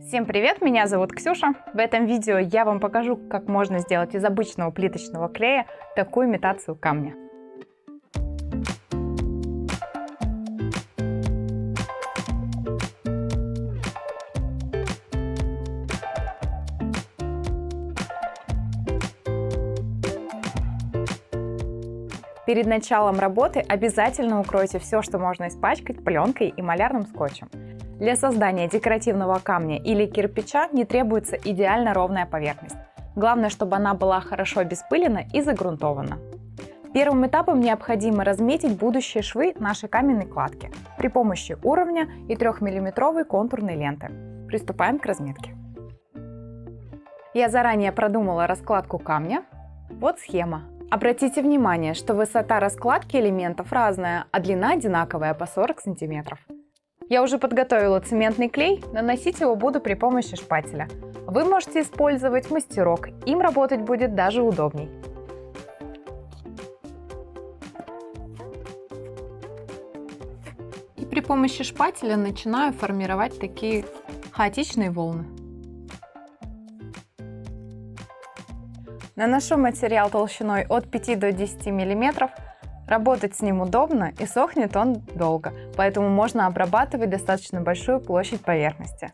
Всем привет, меня зовут Ксюша. В этом видео я вам покажу, как можно сделать из обычного плиточного клея такую имитацию камня. Перед началом работы обязательно укройте все, что можно испачкать, пленкой и малярным скотчем. Для создания декоративного камня или кирпича не требуется идеально ровная поверхность. Главное, чтобы она была хорошо обеспылена и загрунтована. Первым этапом необходимо разметить будущие швы нашей каменной кладки при помощи уровня и 3-мм контурной ленты. Приступаем к разметке. Я заранее продумала раскладку камня. Вот схема. Обратите внимание, что высота раскладки элементов разная, а длина одинаковая по 40 см. Я уже подготовила цементный клей, наносить его буду при помощи шпателя. Вы можете использовать мастерок, им работать будет даже удобней. И при помощи шпателя начинаю формировать такие хаотичные волны. Наношу материал толщиной от 5 до 10 мм. Работать с ним удобно и сохнет он долго, поэтому можно обрабатывать достаточно большую площадь поверхности.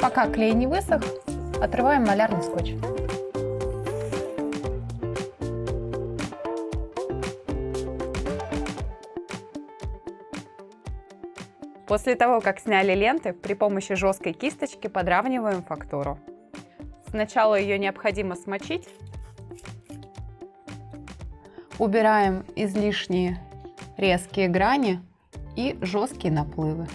Пока клей не высох, отрываем малярный скотч. После того, как сняли ленты, при помощи жесткой кисточки подравниваем фактуру. Сначала ее необходимо смочить. Убираем излишние резкие грани и жесткие наплывы.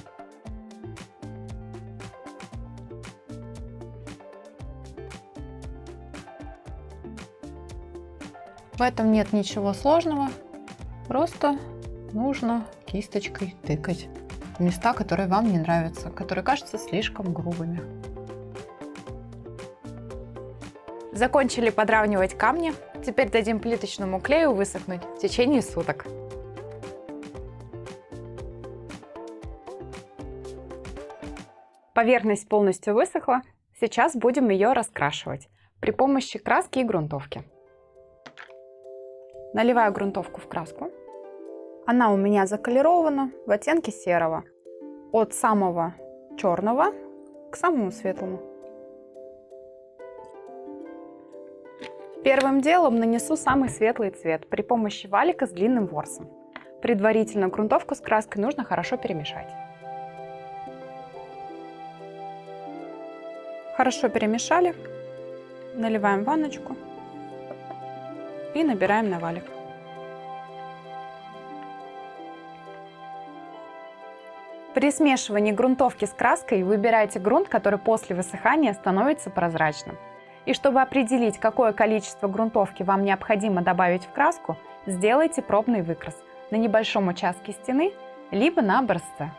В этом нет ничего сложного, просто нужно кисточкой тыкать в места, которые вам не нравятся, которые кажутся слишком грубыми. Закончили подравнивать камни, теперь дадим плиточному клею высохнуть в течение суток. Поверхность полностью высохла, сейчас будем ее раскрашивать при помощи краски и грунтовки. Наливаю грунтовку в краску. Она у меня заколерована в оттенке серого. От самого черного к самому светлому. Первым делом нанесу самый светлый цвет при помощи валика с длинным ворсом. Предварительно грунтовку с краской нужно хорошо перемешать. Хорошо перемешали. Наливаем ванночку. И набираем на валик. При смешивании грунтовки с краской выбирайте грунт, который после высыхания становится прозрачным. И чтобы определить, какое количество грунтовки вам необходимо добавить в краску, сделайте пробный выкрас на небольшом участке стены, либо на образце.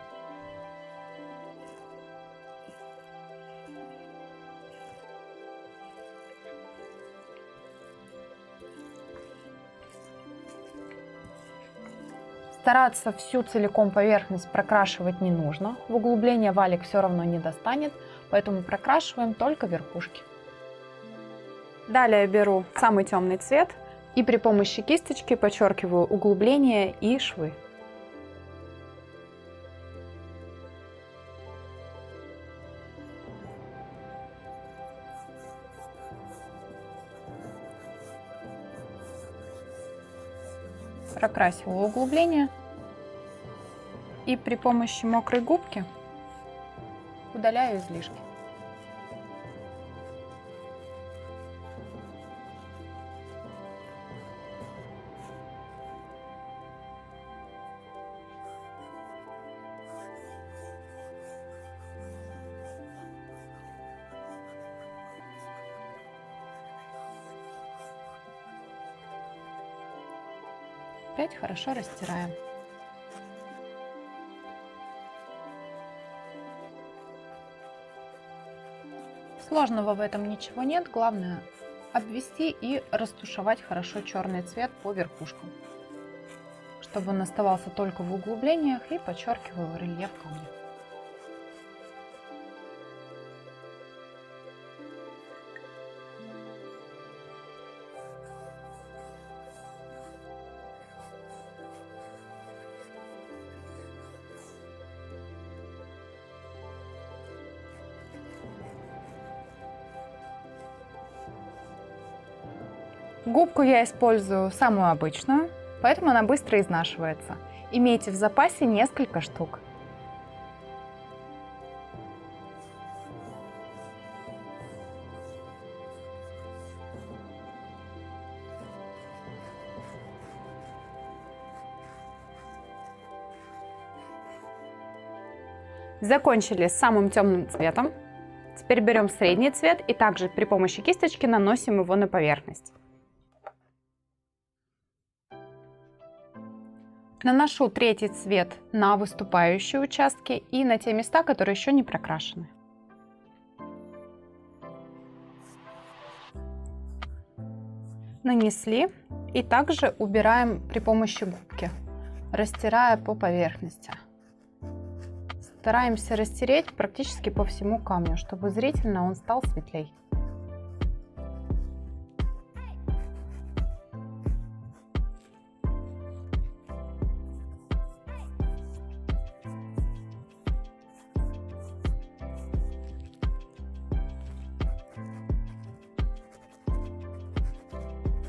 Стараться всю целиком поверхность прокрашивать не нужно. В углубление валик все равно не достанет, поэтому прокрашиваем только верхушки. Далее беру самый темный цвет и при помощи кисточки подчеркиваю углубления и швы. Прокрасила углубление и при помощи мокрой губки удаляю излишки. опять хорошо растираем. Сложного в этом ничего нет, главное обвести и растушевать хорошо черный цвет по верхушкам, чтобы он оставался только в углублениях и подчеркивал рельеф камня. Губку я использую самую обычную, поэтому она быстро изнашивается. Имейте в запасе несколько штук. Закончили с самым темным цветом. Теперь берем средний цвет и также при помощи кисточки наносим его на поверхность. Наношу третий цвет на выступающие участки и на те места, которые еще не прокрашены. Нанесли и также убираем при помощи губки, растирая по поверхности. Стараемся растереть практически по всему камню, чтобы зрительно он стал светлей.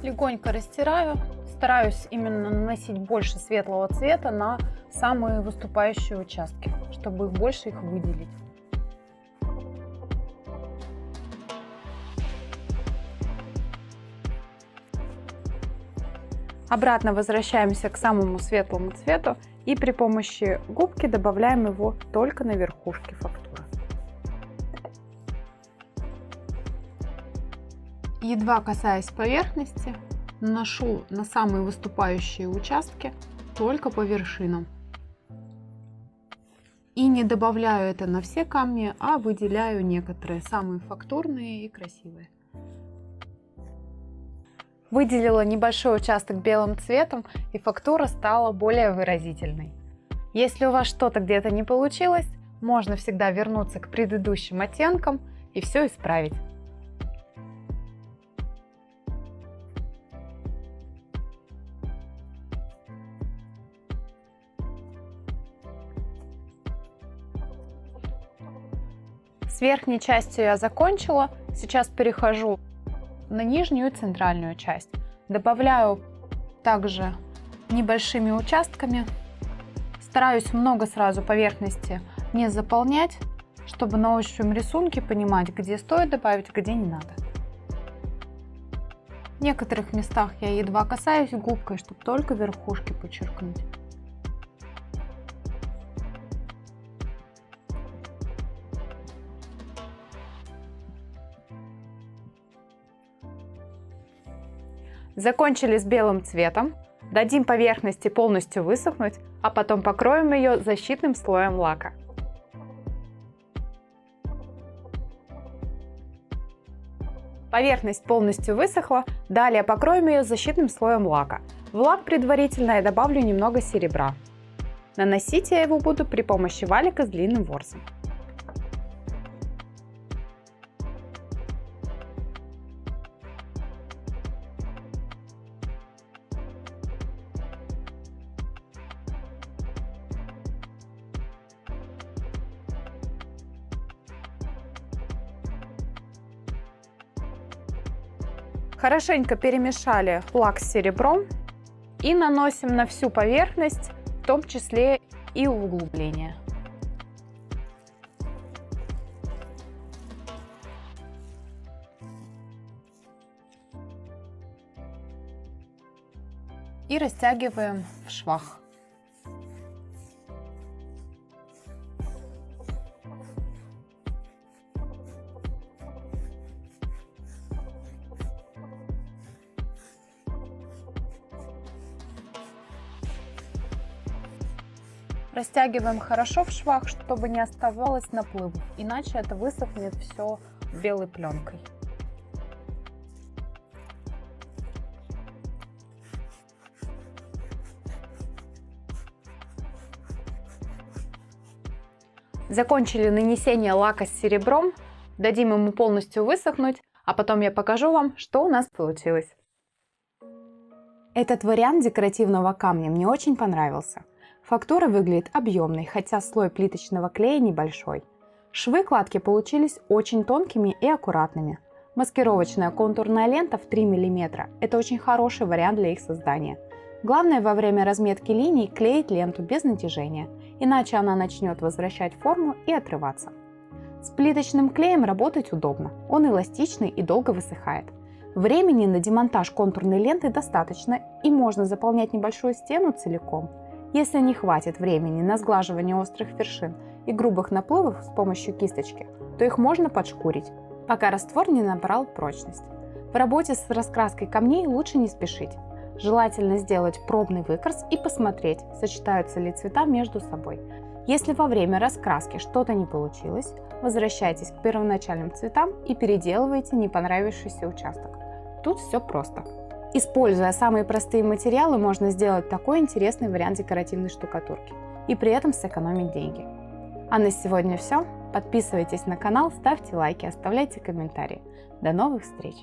Легонько растираю, стараюсь именно наносить больше светлого цвета на самые выступающие участки, чтобы их больше их выделить. Обратно возвращаемся к самому светлому цвету и при помощи губки добавляем его только на верхушке фактуры. Едва касаясь поверхности, наношу на самые выступающие участки только по вершинам. И не добавляю это на все камни, а выделяю некоторые, самые фактурные и красивые. Выделила небольшой участок белым цветом, и фактура стала более выразительной. Если у вас что-то где-то не получилось, можно всегда вернуться к предыдущим оттенкам и все исправить. С верхней частью я закончила, сейчас перехожу на нижнюю и центральную часть. Добавляю также небольшими участками. Стараюсь много сразу поверхности не заполнять, чтобы на общем рисунке понимать, где стоит добавить, где не надо. В некоторых местах я едва касаюсь губкой, чтобы только верхушки подчеркнуть. Закончили с белым цветом, дадим поверхности полностью высохнуть, а потом покроем ее защитным слоем лака. Поверхность полностью высохла, далее покроем ее защитным слоем лака. В лак предварительно я добавлю немного серебра. Наносить я его буду при помощи валика с длинным ворсом. Хорошенько перемешали лак с серебром и наносим на всю поверхность, в том числе и углубление. И растягиваем в швах. Растягиваем хорошо в швах, чтобы не оставалось наплывов, иначе это высохнет все белой пленкой. Закончили нанесение лака с серебром, дадим ему полностью высохнуть, а потом я покажу вам, что у нас получилось. Этот вариант декоративного камня мне очень понравился. Фактура выглядит объемной, хотя слой плиточного клея небольшой. Швы кладки получились очень тонкими и аккуратными. Маскировочная контурная лента в 3 мм – это очень хороший вариант для их создания. Главное во время разметки линий клеить ленту без натяжения, иначе она начнет возвращать форму и отрываться. С плиточным клеем работать удобно, он эластичный и долго высыхает. Времени на демонтаж контурной ленты достаточно и можно заполнять небольшую стену целиком. Если не хватит времени на сглаживание острых вершин и грубых наплывов с помощью кисточки, то их можно подшкурить, пока раствор не набрал прочность. В работе с раскраской камней лучше не спешить. Желательно сделать пробный выкрас и посмотреть, сочетаются ли цвета между собой. Если во время раскраски что-то не получилось, возвращайтесь к первоначальным цветам и переделывайте не понравившийся участок. Тут все просто. Используя самые простые материалы, можно сделать такой интересный вариант декоративной штукатурки и при этом сэкономить деньги. А на сегодня все. Подписывайтесь на канал, ставьте лайки, оставляйте комментарии. До новых встреч!